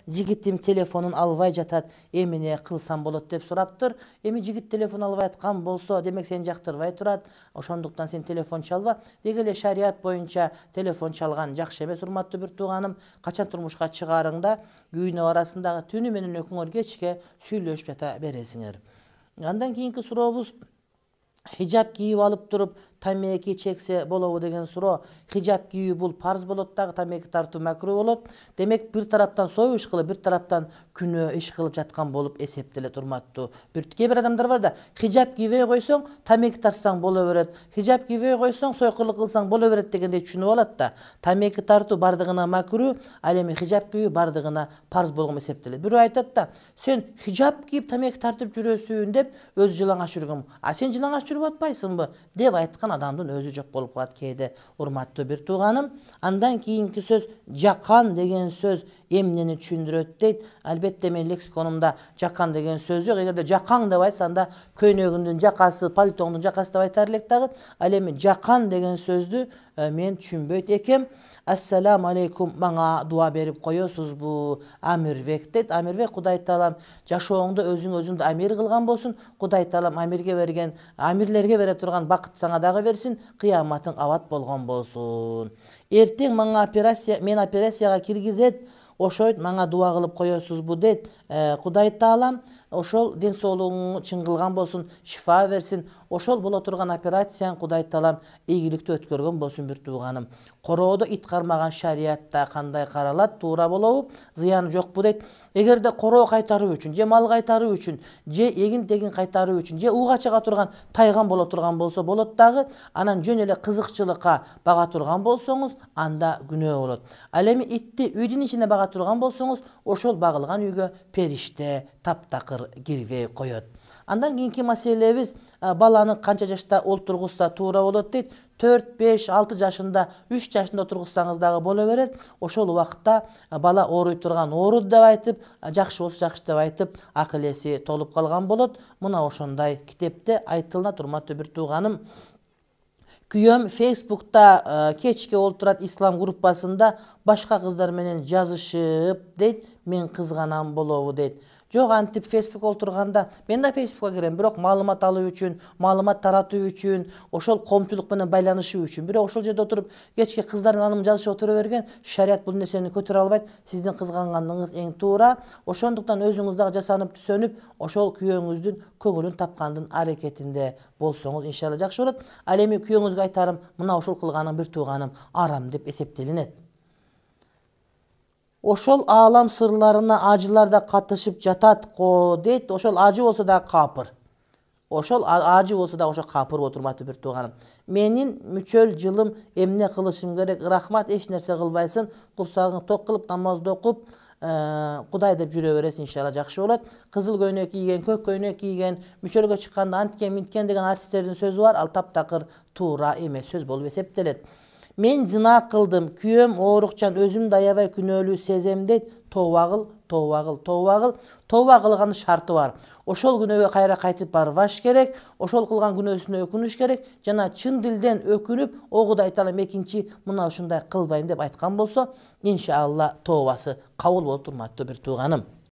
жигитим телефонун албай жатат, эмне кылсам болот деп сураптыр. Эми жигит телефон албай аткан болсо, демек сени жактырбай турат. Ошондуктан сен телефон чалба. Деги эле шарият боюнча телефон чалган жакшы эмес, урматтуу бир тууганым. Качан турмушка чыгарыңда күйнө арасындагы түнү менен өкүңөр кечке сүйлөшүп жата бересиңер. Андан кийинки сурообуз, хижап кийип алып туруп тамеки чексе болобу деген суроо. Хижап кийүү бул парз болот дагы, тамеки тартуу макруh болот. Демек бир тараптан союу иш кылып, бир тараптан күнөө иш кылып жаткан болуп эсептелет, урматтуу. Кээ бир адамдар бар да, хижап кийбей койсоң тамеки тартсаң боло берет, хижап кийбей койсоң сойкурлук кылсаң боло берет дегендей түшүнүп алат да. Тамеки тартуу бардыгына макруh, ал эми хижап кийүү бардыгына парз болгон эсептелет. Бирөө айтат да, сен хижап кийип тамеки тартып жүрөсүң деп өзү жылаңаш жүргөн. А сен жылаңаш жүрүп атпайсыңбы деп айткан адамдын өзү жок болуп калат кээде, урматтуу бир тууганым. Андан кийинки сөз жакан деген сөз эмнени түшүндүрөт дейт. Албетте мен лексиконумда жакан деген сөз жок. Эгерде жакаң деп айтсаң да көйнөгүңдүн жакасы, пальтоңдун жакасы деп айтар элек дагы. Ал эми жакан деген сөздү мен түшүнбөйт экем. Ассаламу алейкум, мага дуа берип коесузбу? Амирбек дейт. Амирбек, Кудай таалам жашооңду өзүңдү амир кылган болсун. Кудай таалам амирлерге бере турган бакыт сага дагы берсин. Кыяматың абат болгон болсун. Эртең мен операцияга киргизет, ошойт мага дуа кылып коесузбу дейт. Кудай таалам ошол ден соолугуңду чың кылган болсун, шифа берсин. Ошол боло турган операцияң Кудай таалам ийгиликтүү өткөргөн болсун бир тууганым. Короодо ит кармаган шариятта кандай каралат, туура болобу, зыяны жокпу дейт. Эгерде короо кайтаруу үчүн, же мал кайтаруу үчүн, же эгин-тегин кайтаруу үчүн, же ууга чыга турган тайган боло турган болсо болот дагы, анан жөн эле кызыкчылыкка бага турган болсоңуз, анда күнөө болот. Ал эми итти үйдүн ичине бага турган болсоңуз, ошол багылган үйгө периште таптакыр кирбей коет. Андан кийинки маселебиз, баланы канча жашта олтургузса туура болот дейт. 4, 5, 6 жашында, 3 жашында отургузсаңыз дагы боло берет. Ошол убакытта бала ооруй турган ооруду деп айтып, жакшы болсо жакшы деп айтып, акыл эси толуп калган болот. Мына ошондой китепте айтылат, урматтуу бир тууганым. Күйөөм Facebook'та кечке олтурат ислам группасында башка кыздар менен жазышып дейт. Мен кызганам болобу дейт. Жок, антип Facebook олтурганда мен да Facebook'a кирем, бирок маалымат алуу үчүн, маалымат таратуу үчүн, ошол коомчулук менен байланышуу үчүн. Бирок ошол жерде отуруп кечке кыздар менен анын жазышып отура берген, шарият бул нерсени көтөрө албайт. Сиздин кызганганыңыз эң туура. Ошондуктан өзүңүз дагы жасанып түзөнүп, ошол күйөөңүздүн көңүлүн тапкандын аракетинде болсоңуз иншалла жакшы болот. Ал эми күйөөңүзгө айтарым, мына ошол кылганың бир тууганым арам деп эсептелинет. Ошол аалам сырларына ажылар да катышып жатат го дейт. Ошол ажы болсо да капыр. Ошол ажы болсо да ошо капыр болот, урматтуу бир тууганым. Менин мүчөл жылым эмне кылышым керек? Рахмат, эч нерсе кылбайсың. Курсагың ток кылып, намазды окуп, Кудай деп жүрө бересиң, иншалла жакшы болот. Кызыл көйнөк кийген, көк көйнөк кийген, мүчөлгө чыкканда анткен минткен деген артисттердин сөзү бар. Ал таптакыр туура эмес сөз болуп эсептелет. Мен зына кылдым, күйөөм оорукчан, өзүм да аябай күнөөлүү сезем дейт. Тооба кыл, тооба кыл, тооба кыл. Тооба кылганын шарты бар. Ошол күнөөгө кайра кайтып барбаш керек, ошол кылган күнөөсүнө өкүнүш керек, жана чын дилден өкүнүп, о Кудай таалам экинчи мына ушундай кылбайм деп айткан болсо, иншалла тообасы кабыл болот, урматтуу бир тууганым.